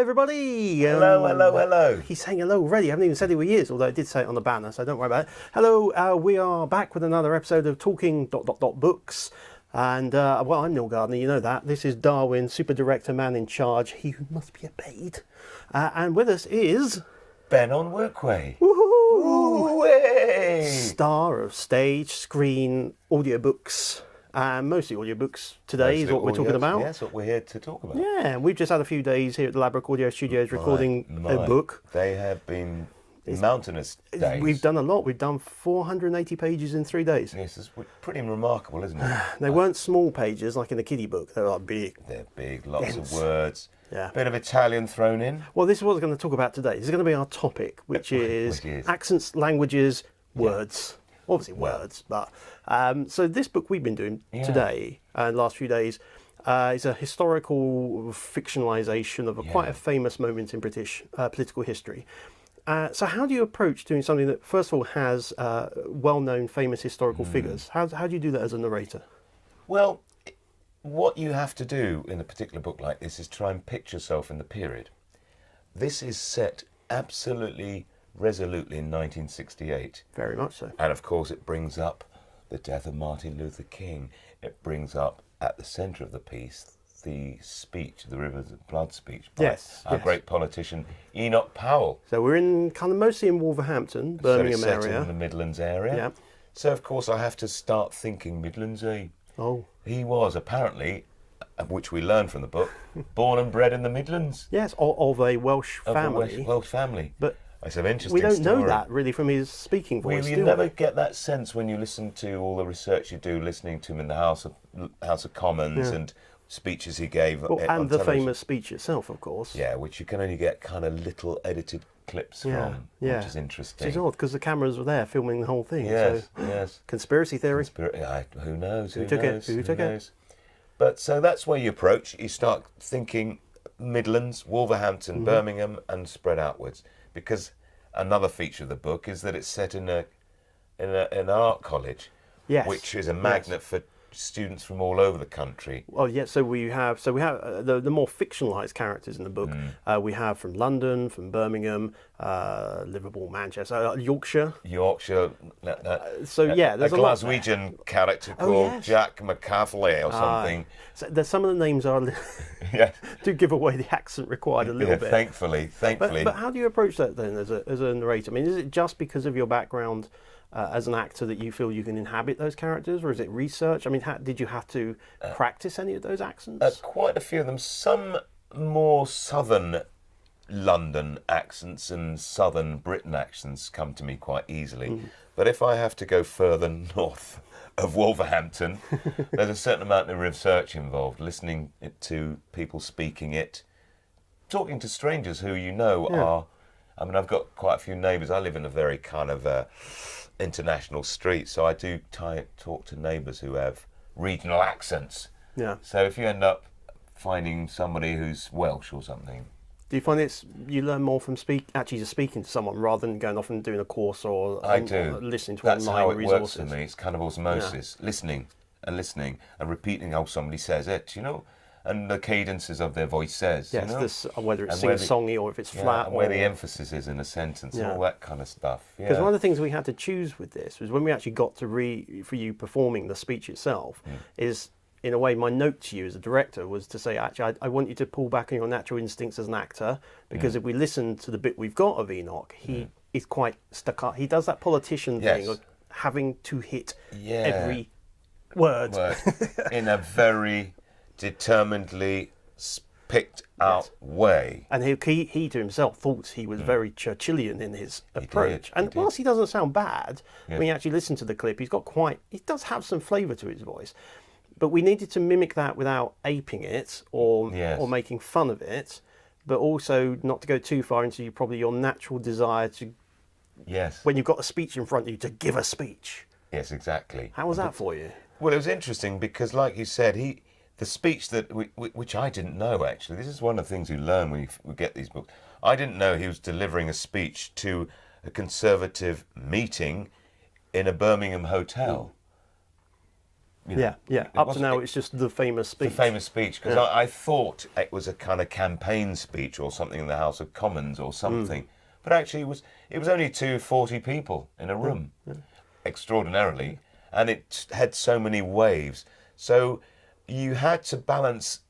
everybody. Hello. He's saying hello already. I haven't even said who he is, although I did say it on the banner, so don't worry about it. Hello, we are back with another episode of Talking Books. And, well, I'm Neil Gardner, you know that. This is Darwin, super director, man in charge, he who must be obeyed. And with us is... Ben Onwukwe. Woohoo! Star of stage, screen, audiobooks. Mostly audiobooks today is what we're talking about. Yes, what we're here to talk about. Yeah, we've just had a few days here at the Labrador Audio Studios recording a book. They have been mountainous days. We've done a lot. We've done 480 pages in 3 days. Yes, it's pretty remarkable, isn't it? They weren't small pages like in the kiddie book. They were like big. They're big, lots of words. Yeah. Bit of Italian thrown in. Well, this is what we're going to talk about today. This is going to be our topic, which is accents, languages, words. Obviously words, but so this book we've been doing today and last few days is a historical fictionalization of quite a famous moment in British political history. So how do you approach doing something that first of all has well-known famous historical figures? How do you do that as a narrator? Well, what you have to do in a particular book like this is try and picture yourself in the period. This is set absolutely resolutely in 1968. Very much so. And of course it brings up the death of Martin Luther King. It brings up at the centre of the piece the speech, the Rivers of Blood speech by our great politician Enoch Powell. So we're in kind of mostly in Wolverhampton, Birmingham so it's set area. in the Midlands area. Yeah. So of course I have to start thinking Midlandsy. Oh. He was apparently, which we learn from the book, born and bred in the Midlands. Yes, of a Welsh family. Of a Welsh family. But it's an interesting we don't know story. that really from his speaking voice. You never get that sense when you listen to all the research you do, listening to him in the House of Commons and speeches he gave. And the famous speech itself, of course. Yeah, which you can only get kind of little edited clips from, which is interesting. Which is odd because the cameras were there filming the whole thing. Yes, so, yes. Conspiracy theory. Who knows? Who took it? But so that's where you approach. You start thinking Midlands, Wolverhampton, Birmingham, and spread outwards. Because another feature of the book is that it's set in an art college, which is a magnet for students from all over the country. Well, yeah. So we have the more fictionalized characters in the book. We have from London, from Birmingham, Liverpool, Manchester, Yorkshire. There's a Glaswegian character called Jack McCaffrey or something. So some of the names are do give away the accent required a little bit. Thankfully. But how do you approach that then as a narrator? I mean, is it just because of your background as an actor that you feel you can inhabit those characters, or is it research? I mean, did you have to practice any of those accents? Quite a few of them. Some more southern London accents and southern Britain accents come to me quite easily. But if I have to go further north of Wolverhampton, there's a certain amount of research involved, listening to people speaking it, talking to strangers who are... I mean, I've got quite a few neighbours. I live in a very kind of international street, so I do talk to neighbours who have regional accents. Yeah. So if you end up finding somebody who's Welsh or something... Do you find you learn more from actually just speaking to someone rather than going off and doing a course or listening to That's online resources? That's how it works for me. It's kind of osmosis. Listening and repeating how somebody says it, and the cadences of their voice says, whether it's sing-songy or if it's flat. And where the emphasis is in a sentence and all that kind of stuff. Because one of the things we had to choose with this was when we actually got to for you performing the speech itself is, in a way, my note to you as a director was to say, actually, I want you to pull back on your natural instincts as an actor, because if we listen to the bit we've got of Enoch, he is quite staccato. He does that politician thing of having to hit every word. In a very determinedly picked out way. And he to himself thought he was very Churchillian in his approach. Whilst he doesn't sound bad, when you actually listen to the clip, he does have some flavour to his voice. But we needed to mimic that without aping it or making fun of it, but also not to go too far into your natural desire to, when you've got a speech in front of you, to give a speech. Yes, exactly. How was that for you? Well, it was interesting because, like you said, the speech that which I didn't know, actually. This is one of the things you learn when you get these books. I didn't know he was delivering a speech to a Conservative meeting in a Birmingham hotel. Up to now, it's just the famous speech. The famous speech, because I thought it was a kind of campaign speech or something in the House of Commons or something, but actually it was only 240 people in a room, extraordinarily, and it had so many waves. So you had to balance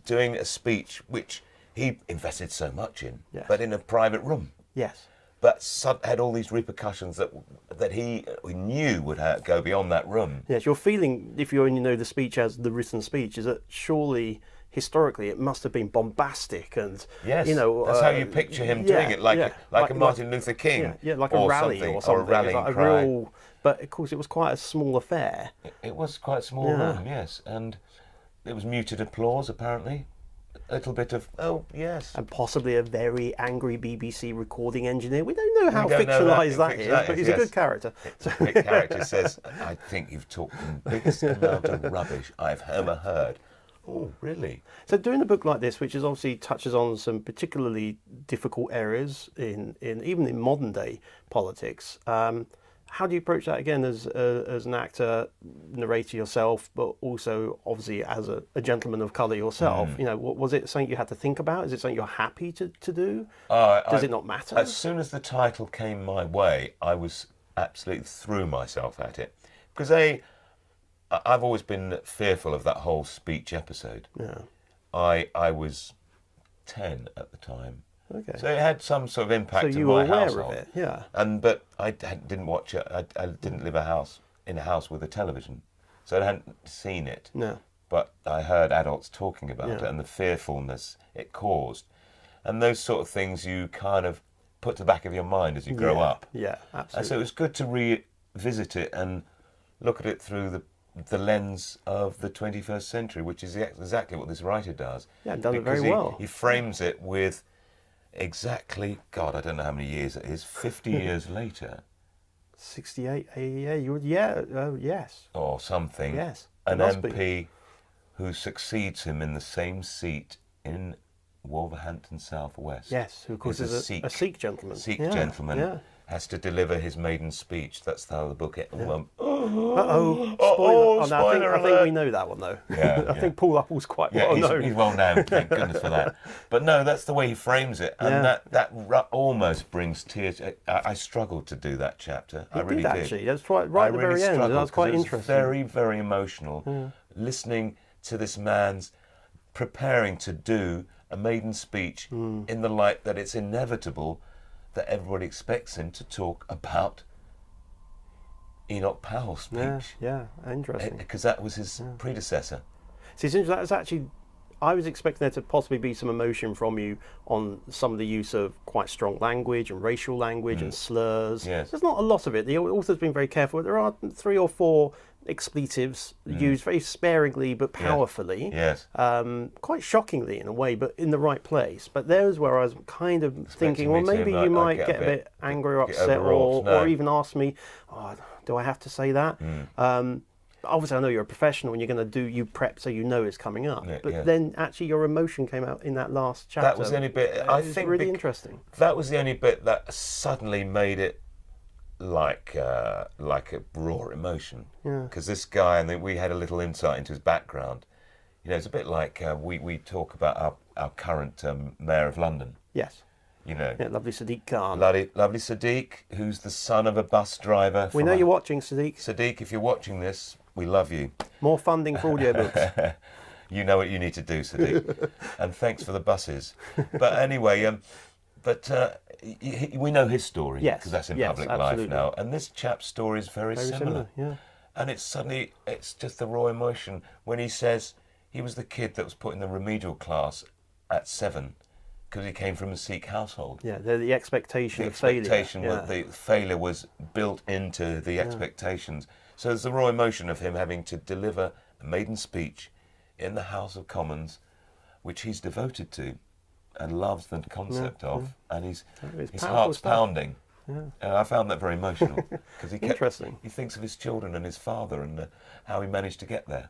doing a speech which he invested so much in, but in a private room. Yes. But had all these repercussions that he knew would go beyond that room. Yes, your feeling, if you only know the speech as the written speech, is that surely, historically, it must have been bombastic and, that's how you picture him doing it, like a Martin Luther King. Like a rally or something. Or a rallying like cry. But, of course, it was quite a small affair. It was quite a small room, yes. And it was muted applause, apparently. A little bit of, oh, yes. And possibly a very angry BBC recording engineer. We don't know how fictionalised that is, but he's a good character. The character says, I think you've talked the biggest amount of rubbish I've ever heard. Oh, really? So doing a book like this, which is obviously touches on some particularly difficult areas in even in modern day politics, how do you approach that again as an actor, narrator yourself, but also obviously as a gentleman of colour yourself? Was it something you had to think about? Is it something you're happy to do? Does it not matter? As soon as the title came my way, I was absolutely threw myself at it. Because I've always been fearful of that whole speech episode. Yeah. I was 10 at the time. Okay. So it had some sort of impact in my household. So you were aware of it, yeah. But I didn't watch it. I didn't live in a house with a television, so I hadn't seen it. No. But I heard adults talking about it and the fearfulness it caused, and those sort of things you kind of put to the back of your mind as you grow up. Yeah, absolutely. And so it was good to revisit it and look at it through the lens of the 21st century, which is exactly what this writer does. Yeah, and does it very well. He frames it with exactly, God, I don't know how many years it is, 50 years later. 68, yes. Or something. Yes. An MP who succeeds him in the same seat in Wolverhampton South West. Yes, who of course is a Sikh gentleman. Sikh gentleman has to deliver his maiden speech. That's how the book ends. Spoiler! I think we know that one though. I think Paul Apple's quite well known. He's well known. Thank goodness for that. But no, that's the way he frames it, and that almost brings tears. I struggled to do that chapter. I really did. Actually, that's right at the very end. That was quite interesting. Very, very emotional. Listening to this man's preparing to do a maiden speech in the light that it's inevitable that everybody expects him to talk about Enoch Powell's speech. Yeah, interesting. Because that was his predecessor. See, since that was actually, I was expecting there to possibly be some emotion from you on some of the use of quite strong language and racial language and slurs. Yes. There's not a lot of it. The author's been very careful. There are 3 or 4 expletives used very sparingly but powerfully. Yes. Quite shockingly in a way, but in the right place. But there's where I was kind of thinking, well, maybe you might get a bit angry or upset or even ask me, do I have to say that? Obviously, I know you're a professional and you're going to you prep so you know it's coming up. But then actually your emotion came out in that last chapter. That was the only bit, I think, really interesting. That was the only bit that suddenly made it like a raw emotion. Because this guy, and we had a little insight into his background. It's a bit like we talk about our current Mayor of London. Yes. Lovely Sadiq Khan. Lovely Sadiq, who's the son of a bus driver. We know you're watching, Sadiq. Sadiq, if you're watching this, we love you. More funding for audiobooks. You know what you need to do, Sadiq. And thanks for the buses. But anyway, we know his story, because that's in public life now. And this chap's story is very similar. And it's just the raw emotion when he says he was the kid that was put in the remedial class at 7 because he came from a Sikh household. Yeah, the expectation of failure. The failure was built into the expectations. So there's the raw emotion of him having to deliver a maiden speech in the House of Commons, which he's devoted to and loves the concept of, and his heart's pounding. I found that very emotional because he thinks of his children and his father and how he managed to get there.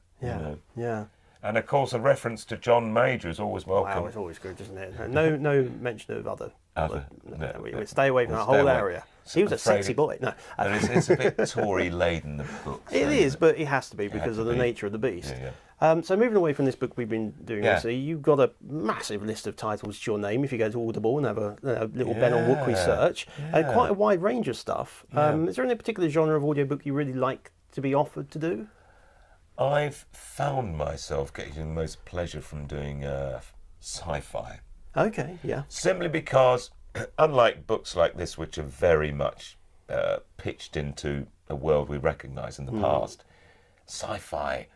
And of course, a reference to John Major is always welcome. Wow, it's always good, isn't it? No mention of other We stay away from that whole area. He was a sexy boy. No, and it's a bit Tory-laden, the book. It is, but it has to be because of the nature of the beast. So moving away from this book we've been doing recently, you've got a massive list of titles to your name if you go to Audible and have a little Ben Onwukwe search. Quite a wide range of stuff. Is there any particular genre of audiobook you really like to be offered to do? I've found myself getting the most pleasure from doing sci-fi. Okay, yeah. Simply because, unlike books like this, which are very much pitched into a world we recognise in the past, sci-fi,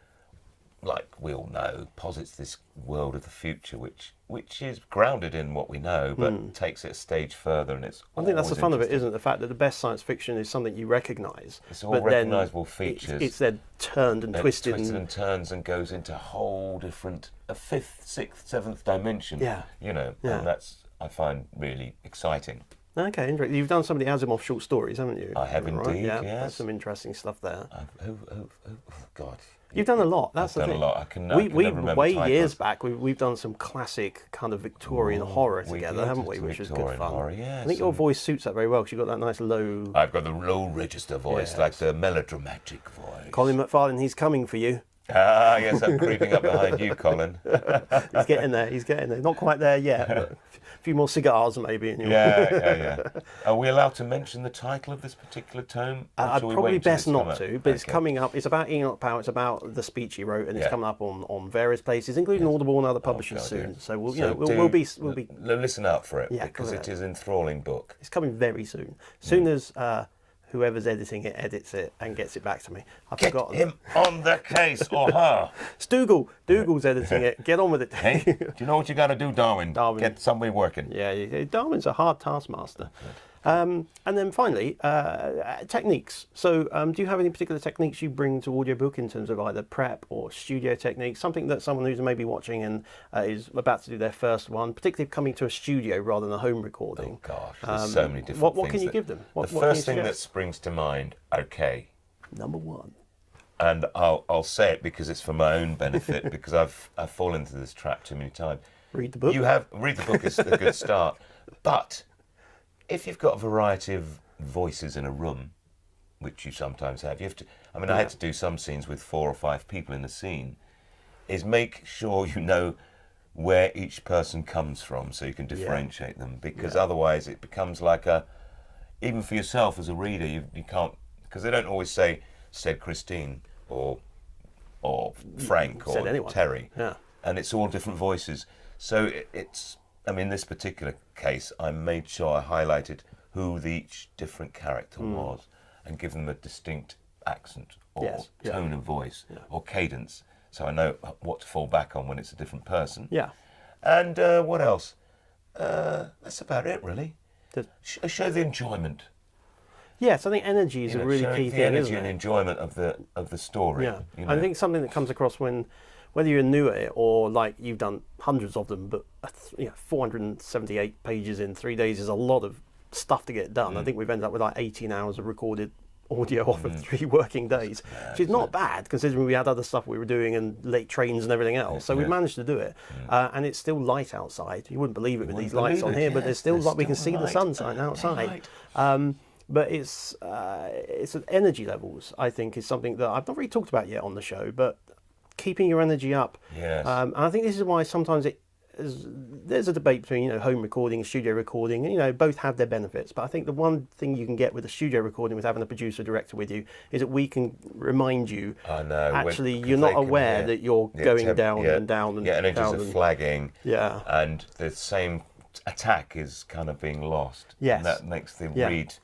like we all know, posits this world of the future, which is grounded in what we know, but takes it a stage further, and it's. I think that's the fun of it, isn't it? The fact that the best science fiction is something you recognise. It's all recognisable features. It's then turned and twisted. Twisted and turns and goes into a whole different, a fifth, sixth, seventh dimension. Yeah. You know, and that's, I find, really exciting. Okay, interesting. You've done some of the Asimov short stories, haven't you? I have indeed, Yeah, yes. There's some interesting stuff there. Oh, God. You've done a lot. That's the I've thing. done a lot. I can never remember way titles. Years back, we've done some classic kind of Victorian horror together, haven't we? Which is good fun. Horror, yes. I think your voice suits that very well because you've got that nice low. I've got the low register voice, like the melodramatic voice. Colin McFarlane, he's coming for you. Ah, yes, I'm creeping up behind you, Colin. He's getting there. He's getting there. Not quite there yet. But a few more cigars, maybe. In your... Yeah. Are we allowed to mention the title of this particular tome? I'd probably best not to, but it's coming up. It's about Enoch Powell. It's about the speech he wrote, and it's coming up on various places, including Audible and other publishers soon. Yeah. So we'll be listen out for it because it is an enthralling book. It's coming very soon. Soon as whoever's editing it edits it and gets it back to me. I've forgotten. Get him on the case, or her. Dougal's editing it. Get on with it. Hey, do you know what you got to do, Darwin? Get somebody working. Yeah, Darwin's a hard taskmaster. And then finally, techniques. So do you have any particular techniques you bring to audiobook in terms of either prep or studio techniques? Something that someone who's maybe watching and is about to do their first one, particularly coming to a studio rather than a home recording. Oh gosh, there's so many different things. What can you give them? The first thing that springs to mind, okay. Number one. And I'll say it because it's for my own benefit, because I've fallen into this trap too many times. Read the book. Read the book is a good start. But if you've got a variety of voices in a room, which you sometimes have, you have to. I mean, I had to do some scenes with 4 or 5 people in a scene. Is make sure you know where each person comes from, so you can differentiate them. Because otherwise, it becomes like even for yourself as a reader, you can't, because they don't always say said Christine or Frank or anyone. Terry, and it's all different voices. So it's. I mean, in this particular case, I made sure I highlighted who each different character was and give them a distinct accent or tone of voice or cadence, so I know what to fall back on when it's a different person. Yeah. And what else? That's about it, really. Show the enjoyment. Yes, I think energy is a really key thing, energy isn't it? and enjoyment of the story. Yeah, you know? I think something that comes across whether you're new at it or like you've done hundreds of them, but 478 pages in 3 days is a lot of stuff to get done. I think we've ended up with like 18 hours of recorded audio off of 3 working days, which is not bad considering we had other stuff we were doing and late trains and everything else. So we managed to do it, and it's still light outside. You wouldn't believe it with these lights on here, but there's still like we can see the sunshine outside. But it's energy levels, I think, is something that I've not really talked about yet on the show, but keeping your energy up. Yes. And I think this is why sometimes there's a debate between studio recording and studio recording, and both have their benefits. But I think the one thing you can get with a studio recording with having a producer director with you is that we can remind you. I know. Actually, you're not aware that you're going down and down and energies down. are flagging. Yeah. And the same attack is kind of being lost. Yes. And that makes the read.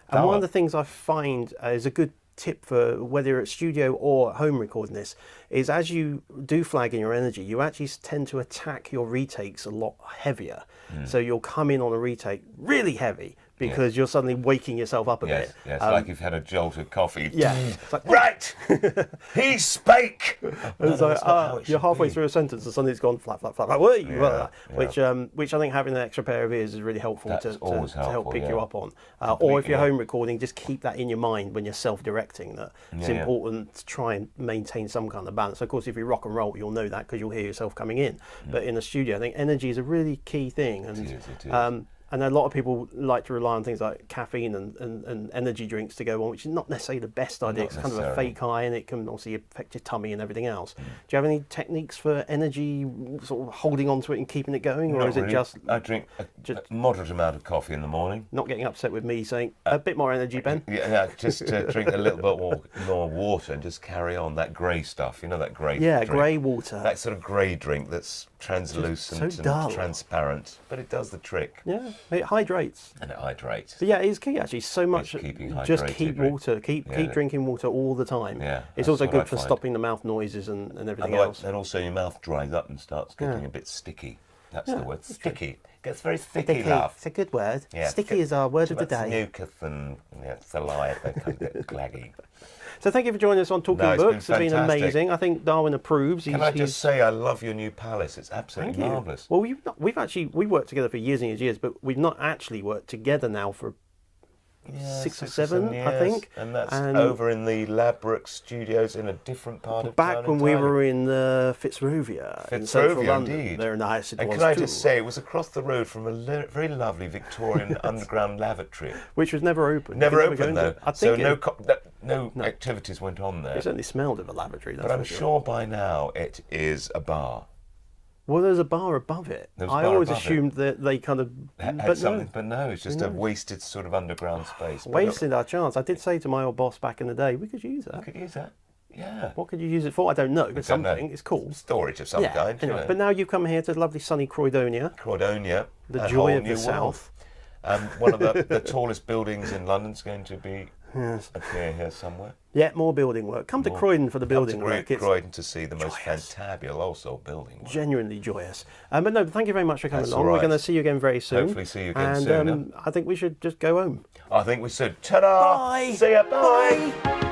And one of the things I find is a good tip for whether you're at studio or home recording this is as you do flag in your energy, you actually tend to attack your retakes a lot heavier. So you'll come in on a retake really heavy because you're suddenly waking yourself up a bit. Yes, like you've had a jolt of coffee. Yeah. It's like, right! He spake! It's like, you're halfway through a sentence and suddenly it's gone flat, flat, flat, flat, which I think having an extra pair of ears is really helpful to help pick you up on. Or if you're home recording, just keep that in your mind when you're self-directing, that it's important to try and maintain some kind of balance. Of course, if you rock and roll, you'll know that because you'll hear yourself coming in. But in the studio, I think energy is a really key thing. And, it is. a lot of people like to rely on things like caffeine and energy drinks to go on, which is not necessarily the best idea. It's kind of a fake high, and it can obviously affect your tummy and everything else. Do you have any techniques for energy, sort of holding on to it and keeping it going, or is it just... I drink a moderate amount of coffee in the morning. Not getting upset with me saying, a bit more energy, Ben? Yeah, just drink a little bit more water and just carry on. That grey stuff, you know, that grey drink. Grey water. That sort of grey drink that's translucent and transparent, but it does the trick. Yeah, it hydrates. And it hydrates. But yeah, it is key actually. So much. Just keep water. Keep drinking water all the time. Yeah, it's also good for stopping the mouth noises and everything else. And also your mouth dries up and starts getting a bit sticky. That's the word. Sticky. It gets very sticky, love. It's a good word. Yeah, sticky is our word of the day. Mucus and saliva, they kind of get glaggy. So thank you for joining us on Talking Books. It's been amazing. I think Darwin approves. Can I just say I love your new palace. It's absolutely marvellous. Well, we worked together for years and years, but we've not actually worked together now for 6 or 7, years, I think. And that's over in the Labrick studios in a different part of town. Back when we were in Fitzrovia in central London. Indeed. Very nice. And can I just say, it was across the road from a very lovely Victorian underground lavatory. Which was never open. Never opened, though. So no activities went on there. It certainly smelled of a lavatory. But I'm sure by now it is a bar. Well, there's a bar above it. I always assumed that they kind of... But no, it's just a wasted sort of underground space. Wasted our chance. I did say to my old boss back in the day, we could use that. We could use that, yeah. What could you use it for? I don't know, but something. It's cool. Storage of some kind. Anyway, but now you've come here to lovely sunny Croydonia. The joy of the south. One of the tallest buildings in London's going to be appear here somewhere. Yeah, more building work. Come to Croydon for the building work. Come to Croydon to see the most fantabulous building work. Genuinely joyous. But no, thank you very much for coming along. Right. We're going to see you again very soon. Hopefully see you again soon. And I think we should just go home. I think we should. Ta-da! Bye! See ya! Bye!